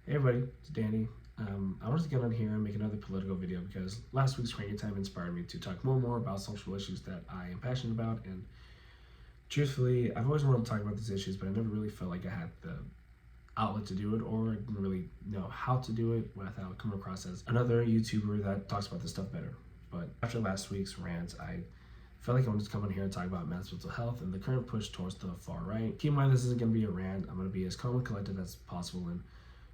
Hey everybody, it's Danny. I wanted to get on here and make another political video because last week's Cranky Time inspired me to talk more and more about social issues that I am passionate about. And truthfully, I've always wanted to talk about these issues, but I never really felt like I had the outlet to do it, or I didn't really know how to do it without coming across as another YouTuber that talks about this stuff better. But after last week's rant, I felt like I wanted to come on here and talk about men's mental health and the current push towards the far right. Keep in mind, this isn't going to be a rant. I'm going to be as calm and collected as possible and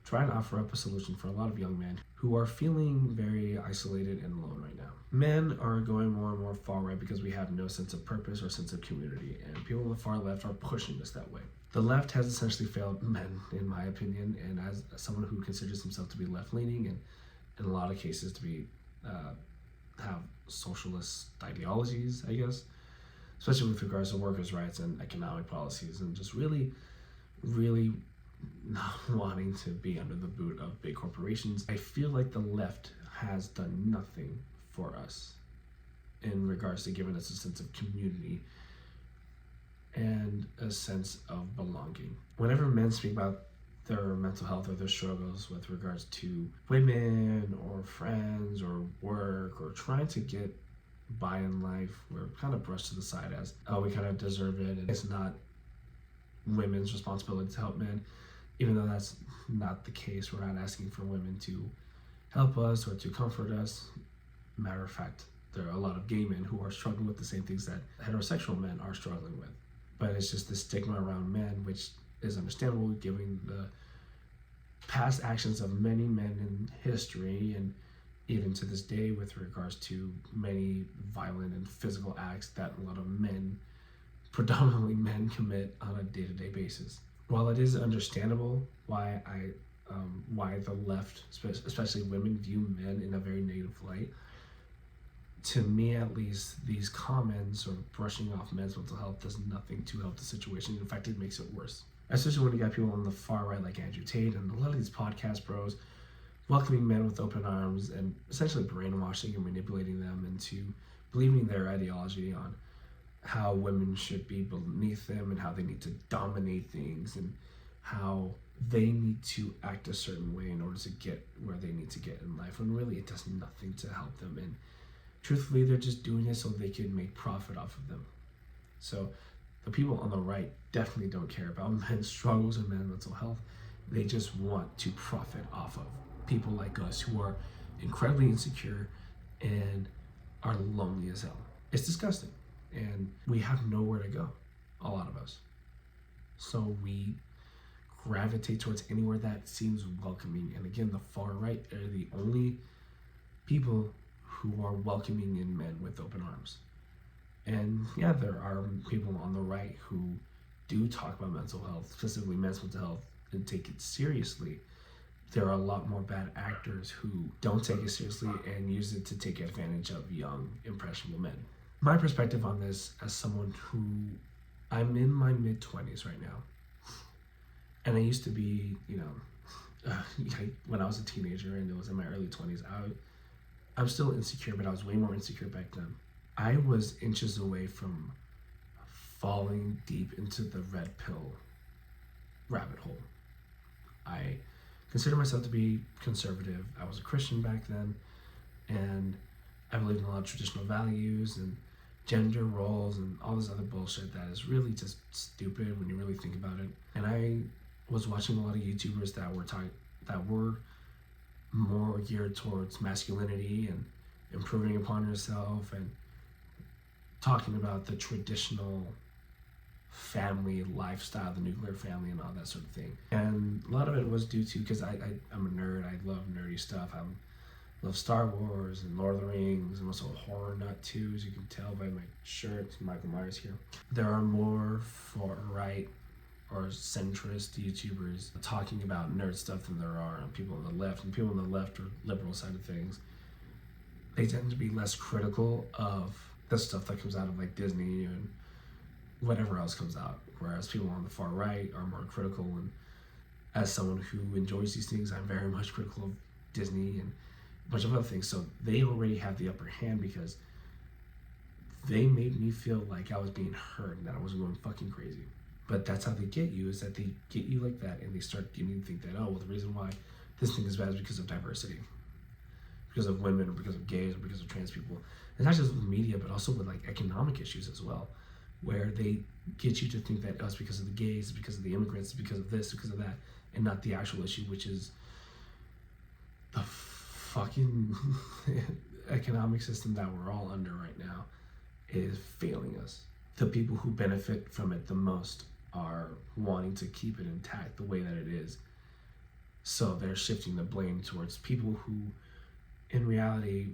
try and offer up a solution for a lot of young men who are feeling very isolated and alone right now. Men are going more and more far right because we have no sense of purpose or sense of community, and people on the far left are pushing us that way. The left has essentially failed men, in my opinion, and as someone who considers himself to be left-leaning and in a lot of cases to be have socialist ideologies, I guess, especially with regards to workers' rights and economic policies, and just really not wanting to be under the boot of big corporations. I feel like the left has done nothing for us in regards to giving us a sense of community and a sense of belonging. Whenever men speak about their mental health or their struggles with regards to women or friends or work or trying to get by in life, we're kind of brushed to the side as, oh, we kind of deserve it, and it's not women's responsibility to help men. Even though that's not the case, we're not asking for women to help us or to comfort us. Matter of fact, there are a lot of gay men who are struggling with the same things that heterosexual men are struggling with. But it's just the stigma around men, which is understandable given the past actions of many men in history and even to this day with regards to many violent and physical acts that a lot of men, predominantly men, commit on a day-to-day basis. While it is understandable why the left, especially women, view men in a very negative light, to me at least, these comments or brushing off men's mental health does nothing to help the situation. In fact, it makes it worse. Especially when you got people on the far right like Andrew Tate and a lot of these podcast bros welcoming men with open arms and essentially brainwashing and manipulating them into believing their ideology on how women should be beneath them and how they need to dominate things and how they need to act a certain way in order to get where they need to get in life, when really it does nothing to help them. And truthfully, they're just doing it so they can make profit off of them. So the people on the right definitely don't care about men's struggles or men's mental health. They just want to profit off of people like us who are incredibly insecure and are lonely as hell. It's disgusting. And we have nowhere to go, a lot of us. So we gravitate towards anywhere that seems welcoming. And again, the far right are the only people who are welcoming in men with open arms. And yeah, there are people on the right who do talk about mental health, specifically men's mental health, and take it seriously. There are a lot more bad actors who don't take it seriously and use it to take advantage of young, impressionable men. My perspective on this, as someone who, I'm in my mid-20s right now, and I used to be, when I was a teenager and it was in my early 20s, I'm still insecure, but I was way more insecure back then. I was inches away from falling deep into the red pill rabbit hole. I consider myself to be conservative. I was a Christian back then, and I believed in a lot of traditional values and gender roles and all this other bullshit that is really just stupid when you really think about it. And I was watching a lot of YouTubers that were more geared towards masculinity and improving upon yourself and talking about the traditional family lifestyle, the nuclear family and all that sort of thing. And a lot of it was due to, because I'm a nerd, I love nerdy stuff. I love Star Wars and Lord of the Rings. I'm also a horror nut too, as you can tell by my shirt, Michael Myers here. There are more far-right or centrist YouTubers talking about nerd stuff than there are people on the left. And people on the left or liberal side of things, they tend to be less critical of the stuff that comes out of like Disney and whatever else comes out. Whereas people on the far right are more critical. And as someone who enjoys these things, I'm very much critical of Disney and a bunch of other things. So they already have the upper hand because they made me feel like I was being heard and that I wasn't going fucking crazy. But that's how they get you, is that they get you like that and they start getting you to think that, oh, well, the reason why this thing is bad is because of diversity, because of women, or because of gays, or because of trans people. It's not just with media, but also with like economic issues as well, where they get you to think that it's because of the gays, because of the immigrants, because of this, because of that, and not the actual issue, which is the fucking economic system that we're all under right now is failing us. The people who benefit from it the most are wanting to keep it intact the way that it is. So they're shifting the blame towards people who, in reality,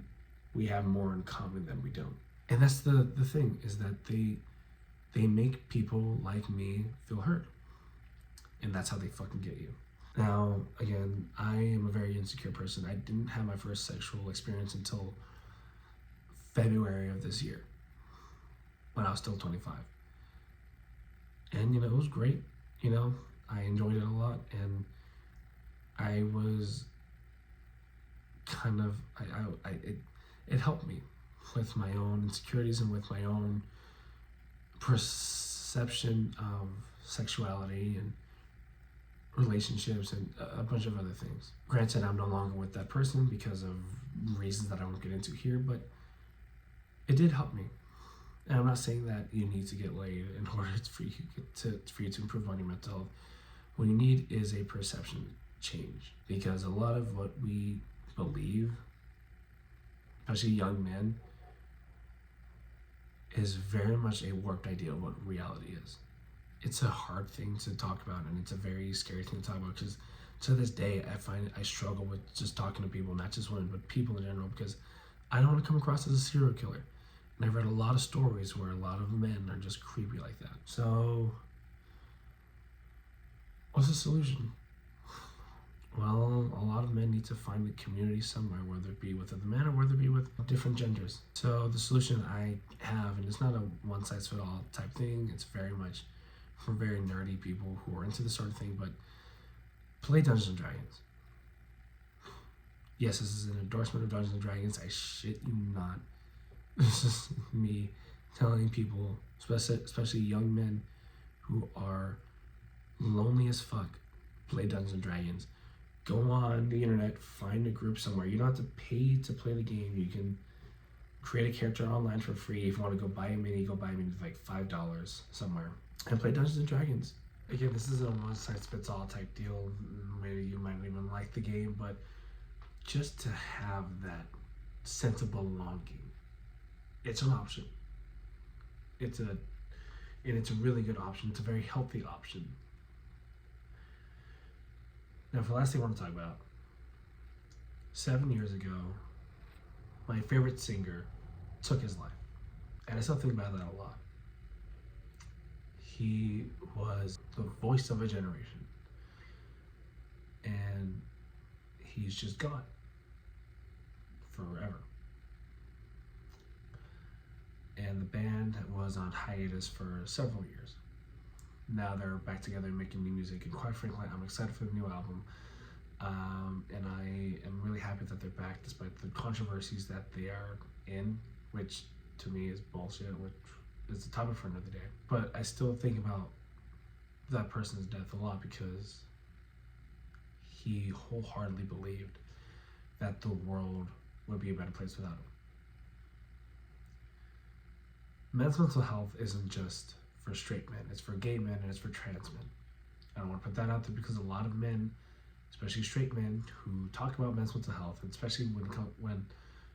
we have more in common than we don't. And that's the thing, is that they make people like me feel hurt. And that's how they fucking get you. Now, again, I am a very insecure person. I didn't have my first sexual experience until February of this year, when I was still 25. And, you know, it was great. You know, I enjoyed it a lot. And I was kind of, it helped me with my own insecurities and with my own perception of sexuality and relationships and a bunch of other things. Granted, I'm no longer with that person because of reasons that I won't get into here, but it did help me. And I'm not saying that you need to get laid in order for you to improve on your mental health. What you need is a perception change, because a lot of what we believe, especially young men, is very much a warped idea of what reality is. It's a hard thing to talk about, and it's a very scary thing to talk about, because to this day I struggle with just talking to people, not just women, but people in general, because I don't want to come across as a serial killer. And I've read a lot of stories where a lot of men are just creepy like that. So what's the solution? Well, a lot of men need to find a community somewhere, whether it be with other men or whether it be with different genders. So the solution I have, and it's not a one-size-fits-all type thing, it's very much for very nerdy people who are into this sort of thing, but play Dungeons and Dragons. Yes, this is an endorsement of Dungeons and Dragons. I shit you not. This is me telling people, especially young men who are lonely as fuck, play Dungeons and Dragons. Go on the internet, find a group somewhere. You don't have to pay to play the game. You can create a character online for free. If you want to go buy a mini for like $5 somewhere and play Dungeons and Dragons. Again, this isn't a one-size-fits-all type deal. Maybe you might even like the game, but just to have that sense of belonging, it's an option. It's a really good option. It's a very healthy option. Now, for the last thing I want to talk about, 7 years ago, my favorite singer took his life. And I still think about that a lot. He was the voice of a generation. And he's just gone. Forever. And the band was on hiatus for several years. Now they're back together and making new music, and quite frankly, I'm excited for the new album. And I am really happy that they're back, despite the controversies that they are in, which to me is bullshit, which is a topic for another day. But I still think about that person's death a lot, because he wholeheartedly believed that the world would be a better place without him. Men's mental health isn't just for straight men, it's for gay men and it's for trans men. I don't want to put that out there, because a lot of men, especially straight men, who talk about men's mental health, and especially when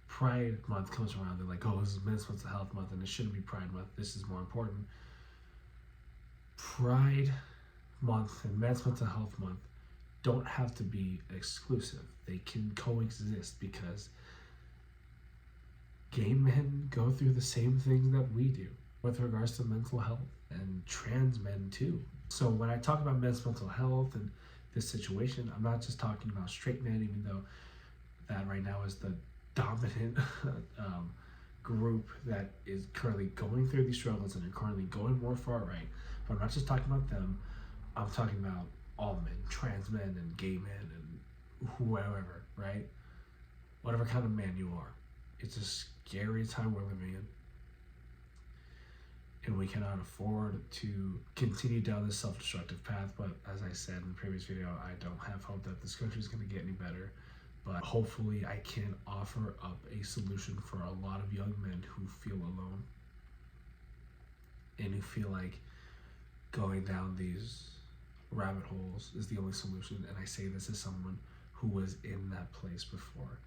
Pride Month comes around, they're like, oh, this is Men's Mental Health Month and it shouldn't be Pride Month, this is more important. Pride Month and Men's Mental Health Month don't have to be exclusive. They can coexist, because gay men go through the same things that we do with regards to mental health, and trans men too. So when I talk about men's mental health and this situation, I'm not just talking about straight men, even though that right now is the dominant group that is currently going through these struggles and are currently going more far right. But I'm not just talking about them, I'm talking about all men, trans men and gay men and whoever, right? Whatever kind of man you are. It's a scary time we're living and we cannot afford to continue down this self-destructive path. But as I said in the previous video, I don't have hope that this country is going to get any better. But hopefully I can offer up a solution for a lot of young men who feel alone and who feel like going down these rabbit holes is the only solution. And I say this as someone who was in that place before,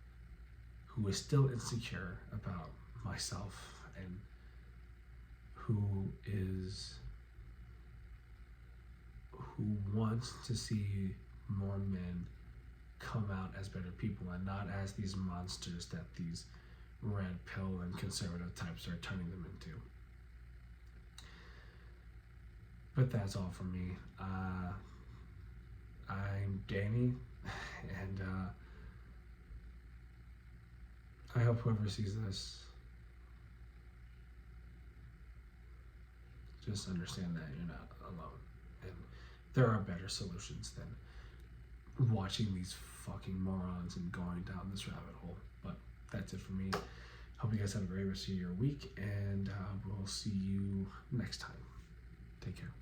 who is still insecure about myself, and who wants to see more men come out as better people and not as these monsters that these red pill and conservative types are turning them into. But that's all from me. I'm Danny, and I hope whoever sees this just understand that you're not alone, and there are better solutions than watching these fucking morons and going down this rabbit hole. But that's it for me. Hope you guys have a great rest of your week, and we'll see you next time. Take care.